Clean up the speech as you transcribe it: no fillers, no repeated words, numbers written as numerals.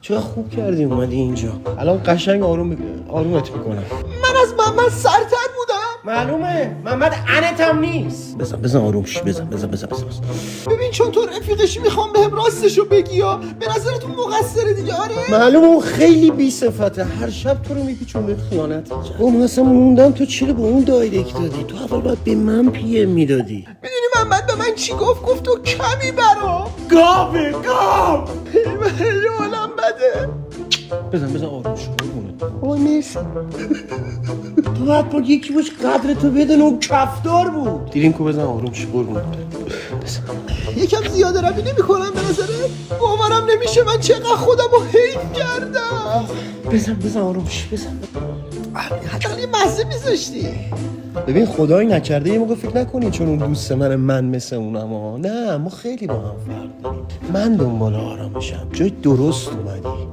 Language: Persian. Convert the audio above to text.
چه خوب کردی اومدی اینجا. الان قشنگ آرومت میکنم. من از محمد سرتر بودم. معلومه محمد انتم نیست. بزن آروم شی. بزن. ببین چون تو رفیقشی میخوام بهم راستشو بگی یا به نظرتون مقصره دیگه؟ آره معلومه اون خیلی بی صفته. هر شب تو رو میپیچون به خیانت. اون اصلا موندم تو چرا با اون دایرکت دادی؟ تو اول باید به من پی ام میدادی. میدونی محمد به من چی گفت تو کمی برام. گاو خیلی حالم بده. بزن آروم شو. آی مرسی. تو باید با یکی باش قدرتو بدن. اون کفدار بود. درینکو بزن آروم شو. بزن. یکم زیاده روی نمی کنم به نظره؟ باورم نمیشه من چقدر خودم رو حیف کردم. بزن آروم شو. حداقل یه مزه میذاشتی. ببین خدایی نکرده یه موقع فکر نکنی چون اون دوست من مثل اونم ها. نه ما خیلی با هم فرق داریم. من دنبال آرامشم. جای درست اومدی.